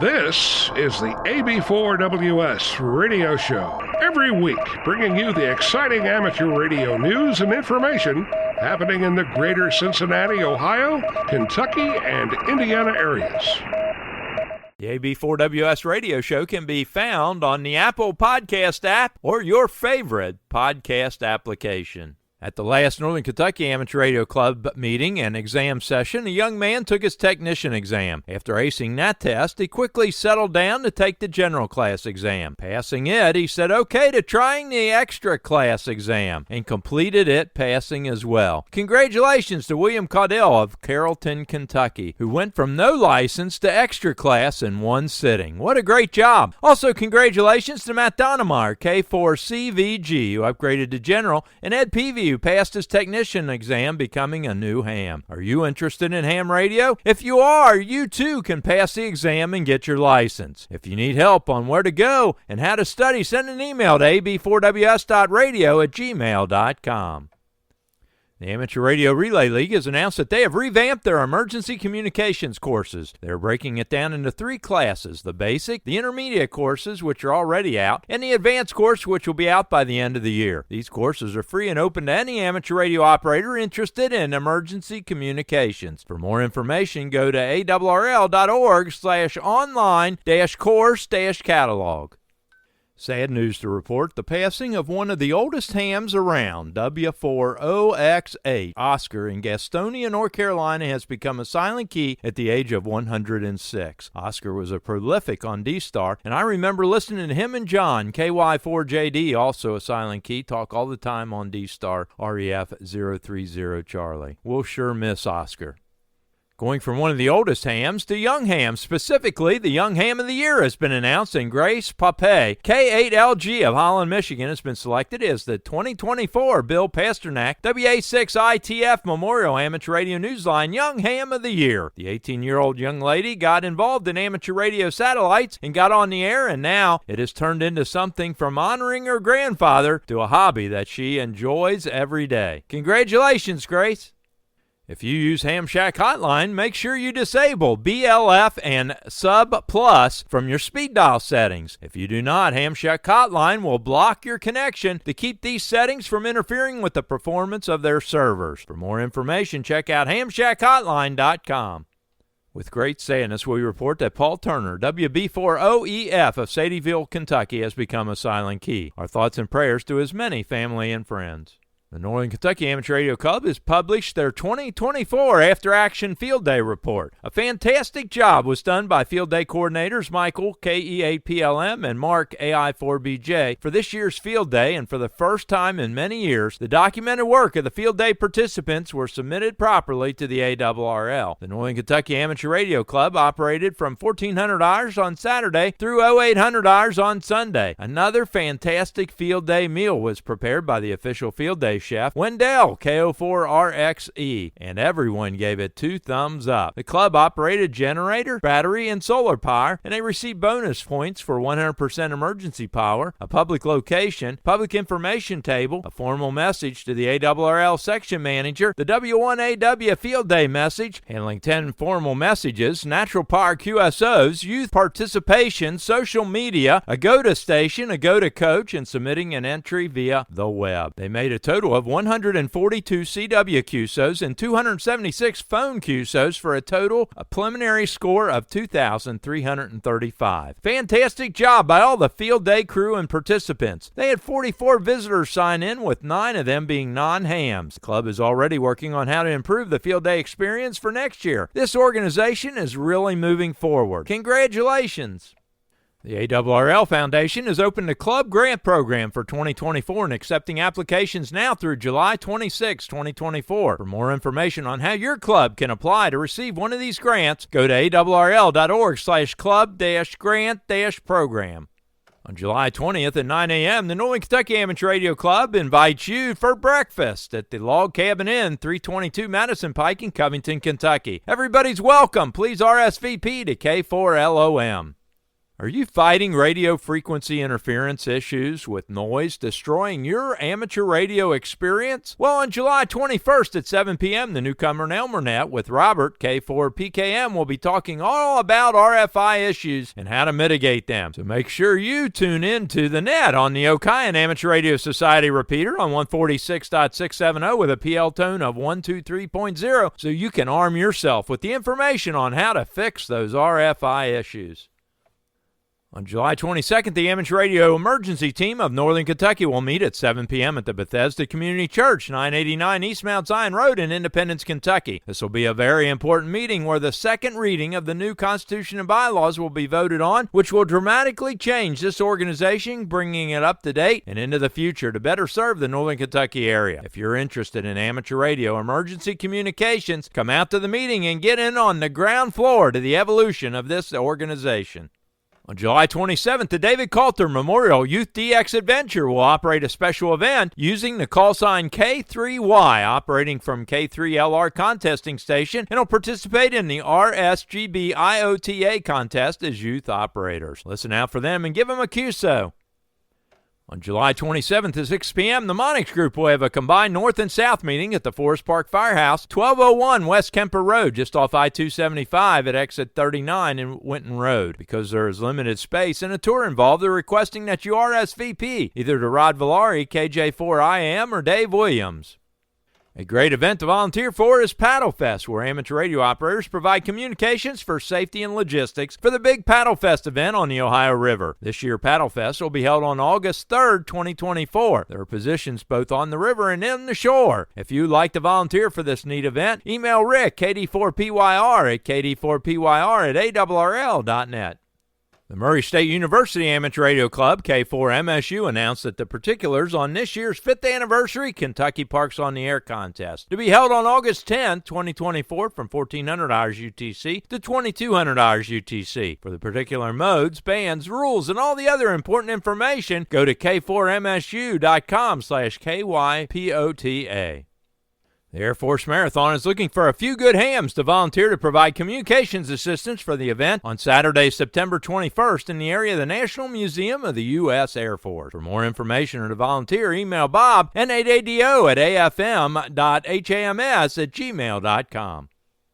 This is the AB4WS radio show. Every week, bringing you the exciting amateur radio news and information happening in the greater Cincinnati, Ohio, Kentucky, and Indiana areas. The AB4WS radio show can be found on the Apple Podcast app or your favorite podcast application. At the last Northern Kentucky Amateur Radio Club meeting and exam session, a young man took his technician exam. After acing that test, he quickly settled down to take the general class exam. Passing it, he said okay to trying the extra class exam, and completed it passing as well. Congratulations to William Caudell of Carrollton, Kentucky, who went from no license to extra class in one sitting. What a great job! Also, congratulations to Matt Donemeyer, K4CVG, who upgraded to general, and Ed Peavy, who passed his technician exam, becoming a new ham. Are you interested in ham radio? If you are, you too can pass the exam and get your license. If you need help on where to go and how to study, send an email to ab4ws.radio@gmail.com. The Amateur Radio Relay League has announced that they have revamped their emergency communications courses. They're breaking it down into 3 classes: the basic, the intermediate courses, which are already out, and the advanced course, which will be out by the end of the year. These courses are free and open to any amateur radio operator interested in emergency communications. For more information, go to awrl.org/online-course-catalog. Sad news to report, the passing of one of the oldest hams around, W4OXH. Oscar in Gastonia, North Carolina, has become a silent key at the age of 106. Oscar was a prolific on D-Star, and I remember listening to him and John, KY4JD, also a silent key, talk all the time on D-Star, REF 030 Charlie. We'll sure miss Oscar. Going from one of the oldest hams to young hams, specifically the Young Ham of the Year has been announced, and Grace Papay, K8LG of Holland, Michigan, has been selected as the 2024 Bill Pasternak WA6ITF Memorial Amateur Radio Newsline Young Ham of the Year. The 18-year-old young lady got involved in amateur radio satellites and got on the air, and now it has turned into something from honoring her grandfather to a hobby that she enjoys every day. Congratulations, Grace. If you use Hamshack Hotline, make sure you disable BLF and Sub Plus from your speed dial settings. If you do not, Hamshack Hotline will block your connection to keep these settings from interfering with the performance of their servers. For more information, check out HamshackHotline.com. With great sadness, we report that Paul Turner, WB4OEF of Sadieville, Kentucky, has become a silent key. Our thoughts and prayers to his many family and friends. The Northern Kentucky Amateur Radio Club has published their 2024 After Action Field Day Report. A fantastic job was done by Field Day coordinators Michael, KE8PLM, and Mark, AI4BJ, for this year's Field Day, and for the first time in many years, the documented work of the Field Day participants were submitted properly to the ARRL. The Northern Kentucky Amateur Radio Club operated from 1400 hours on Saturday through 0800 hours on Sunday. Another fantastic Field Day meal was prepared by the official Field Day chef, Wendell, KO4RXE, and everyone gave it 2 thumbs up. The club operated generator, battery, and solar power, and they received bonus points for 100% emergency power, a public location, public information table, a formal message to the ARRL section manager, the W1AW Field Day message, handling 10 formal messages, natural power QSOs, youth participation, social media, a GOTA station, a GOTA coach, and submitting an entry via the web. They made a total of 142 CW QSOs and 276 phone QSOs for a preliminary score of 2,335. Fantastic job by all the Field Day crew and participants. They had 44 visitors sign in, with 9 of them being non-hams. The club is already working on how to improve the Field Day experience for next year. This organization is really moving forward. Congratulations! The ARRL Foundation has opened a club grant program for 2024 and accepting applications now through July 26, 2024. For more information on how your club can apply to receive one of these grants, go to awrl.org/club-grant-program. On July 20th at 9 a.m., the Northern Kentucky Amateur Radio Club invites you for breakfast at the Log Cabin Inn, 322 Madison Pike in Covington, Kentucky. Everybody's welcome. Please RSVP to K4LOM. Are you fighting radio frequency interference issues with noise destroying your amateur radio experience? Well, on July 21st at 7 p.m., the Newcomer and Elmer Net with Robert, K4PKM, will be talking all about RFI issues and how to mitigate them. So make sure you tune in to the net on the Okayan Amateur Radio Society repeater on 146.670 with a PL tone of 123.0 so you can arm yourself with the information on how to fix those RFI issues. On July 22nd, the Amateur Radio Emergency Team of Northern Kentucky will meet at 7 p.m. at the Bethesda Community Church, 989 East Mount Zion Road in Independence, Kentucky. This will be a very important meeting where the second reading of the new Constitution and bylaws will be voted on, which will dramatically change this organization, bringing it up to date and into the future to better serve the Northern Kentucky area. If you're interested in amateur radio emergency communications, come out to the meeting and get in on the ground floor to the evolution of this organization. On July 27th, the David Kalter Memorial Youth DX Adventure will operate a special event using the call sign K3Y, operating from K3LR Contesting Station, and will participate in the RSGB IOTA contest as youth operators. Listen out for them and give them a QSO. On July 27th at 6 p.m., the MONIX Group will have a combined North and South meeting at the Forest Park Firehouse, 1201 West Kemper Road, just off I-275 at exit 39 in Winton Road. Because there is limited space and a tour involved, they're requesting that you RSVP, either to Rod Villari, KJ4IM, or Dave Williams. A great event to volunteer for is Paddlefest, where amateur radio operators provide communications for safety and logistics for the big Paddlefest event on the Ohio River. This year, Paddlefest will be held on August 3rd, 2024. There are positions both on the river and in the shore. If you'd like to volunteer for this neat event, email Rick, KD4PYR, at KD4PYR at ARRL.net. The Murray State University Amateur Radio Club, K4MSU, announced that the particulars on this year's 5th anniversary Kentucky Parks on the Air contest, to be held on August 10, 2024 from 1400 hours UTC to 2200 hours UTC. For the particular modes, bands, rules, and all the other important information, go to k4msu.com/KYPOTA. The Air Force Marathon is looking for a few good hams to volunteer to provide communications assistance for the event on Saturday, September 21st in the area of the National Museum of the U.S. Air Force. For more information or to volunteer, email Bob, N8ADO at afm.hams@gmail.com.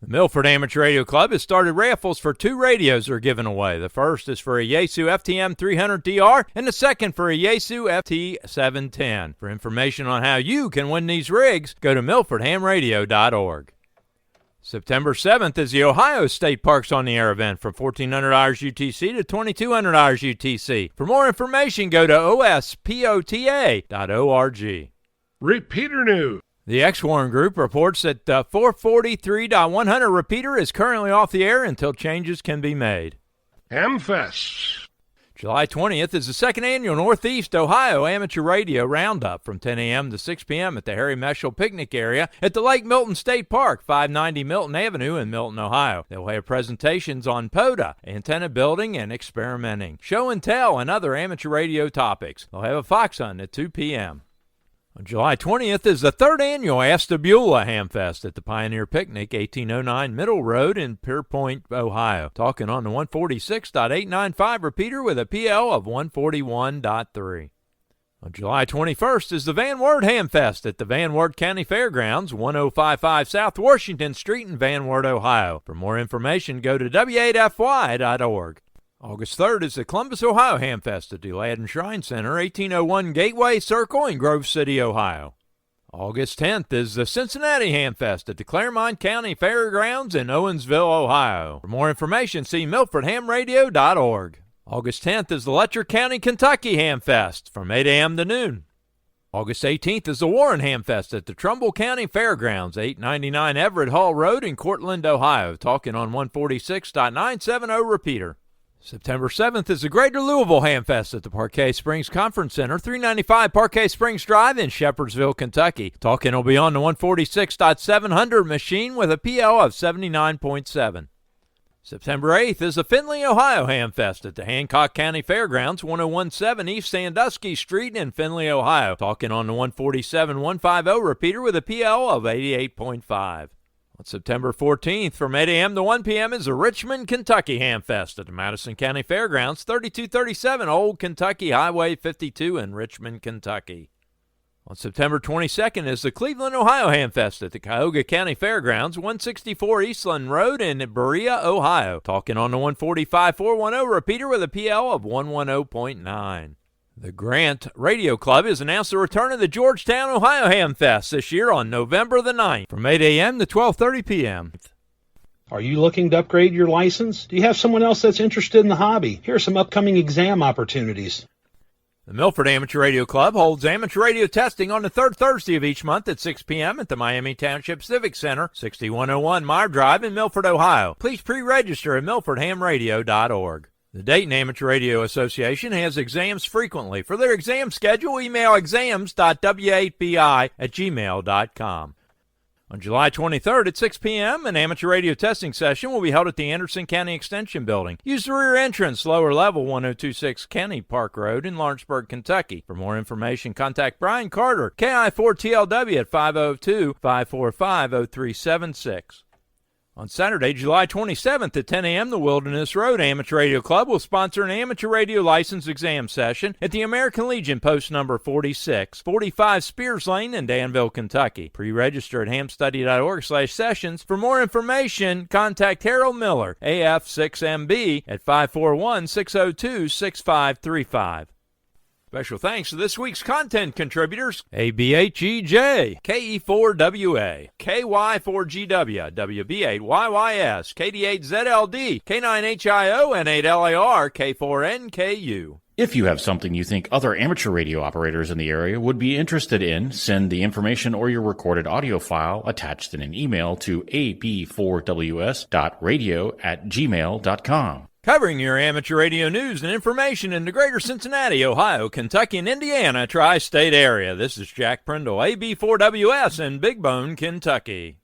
The Milford Amateur Radio Club has started raffles for 2 radios they're giving away. The first is for a Yaesu FTM 300DR and the second for a Yaesu FT710. For information on how you can win these rigs, go to milfordhamradio.org. September 7th is the Ohio State Parks on the Air event from 1400 hours UTC to 2200 hours UTC. For more information, go to ospota.org. Repeater news. The XWARN Group reports that the 443.100 repeater is currently off the air until changes can be made. Hamfests. July 20th is the second annual Northeast Ohio Amateur Radio Roundup from 10 a.m. to 6 p.m. at the Harry Meschel Picnic Area at the Lake Milton State Park, 590 Milton Avenue in Milton, Ohio. They'll have presentations on POTA, antenna building and experimenting, show and tell, and other amateur radio topics. They'll have a fox hunt at 2 p.m. On July 20th is the third annual Ashtabula Hamfest at the Pioneer Picnic, 1809 Middle Road in Pierpoint, Ohio. Talking on the 146.895 repeater with a PL of 141.3. On July 21st is the Van Wert Hamfest at the Van Wert County Fairgrounds, 1055 South Washington Street in Van Wert, Ohio. For more information, go to w8fy.org. August 3rd is the Columbus, Ohio Hamfest at the Aladdin Shrine Center, 1801 Gateway Circle in Grove City, Ohio. August 10th is the Cincinnati Hamfest at the Claremont County Fairgrounds in Owensville, Ohio. For more information, see milfordhamradio.org. August 10th is the Letcher County, Kentucky Hamfest from 8 a.m. to noon. August 18th is the Warren Hamfest at the Trumbull County Fairgrounds, 899 Everett Hall Road in Cortland, Ohio. Talking on 146.970 repeater. September 7th is the Greater Louisville Hamfest at the Parquet Springs Conference Center, 395 Parquet Springs Drive in Shepherdsville, Kentucky. Talking will be on the 146.700 machine with a PL of 79.7. September 8th is the Findlay, Ohio Hamfest at the Hancock County Fairgrounds, 1017 East Sandusky Street in Findlay, Ohio. Talking on the 147.150 repeater with a PL of 88.5. On September 14th, from 8 a.m. to 1 p.m. is the Richmond, Kentucky Hamfest at the Madison County Fairgrounds, 3237 Old Kentucky Highway 52 in Richmond, Kentucky. On September 22nd is the Cleveland, Ohio Hamfest at the Cuyahoga County Fairgrounds, 164 Eastland Road in Berea, Ohio. Talking on the 145-410 repeater with a PL of 110.9. The Grant Radio Club has announced the return of the Georgetown, Ohio Hamfest this year on November the 9th from 8 a.m. to 12:30 p.m. Are you looking to upgrade your license? Do you have someone else that's interested in the hobby? Here are some upcoming exam opportunities. The Milford Amateur Radio Club holds amateur radio testing on the third Thursday of each month at 6 p.m. at the Miami Township Civic Center, 6101 Meyer Drive in Milford, Ohio. Please pre-register at milfordhamradio.org. The Dayton Amateur Radio Association has exams frequently. For their exam schedule, email exams.w8bi@gmail.com. On July 23rd at 6 p.m., an amateur radio testing session will be held at the Anderson County Extension Building. Use the rear entrance, lower level, 1026 County Park Road in Lawrenceburg, Kentucky. For more information, contact Brian Carter, KI4TLW at 502-545-0376. On Saturday, July 27th at 10 a.m., the Wilderness Road Amateur Radio Club will sponsor an amateur radio license exam session at the American Legion post number 46, 45 Spears Lane in Danville, Kentucky. Pre-register at hamstudy.org/sessions. For more information, contact Harold Miller, AF6MB at 541-602-6535. Special thanks to this week's content contributors: ABHEJ, KE4WA, KY4GW, WB8YYS, KD8ZLD, K9HIO, N8LAR, K4NKU. If you have something you think other amateur radio operators in the area would be interested in, send the information or your recorded audio file attached in an email to ab4ws.radio@gmail.com. Covering your amateur radio news and information in the greater Cincinnati, Ohio, Kentucky, and Indiana tri-state area. This is Jack Prindle, AB4WS in Big Bone, Kentucky.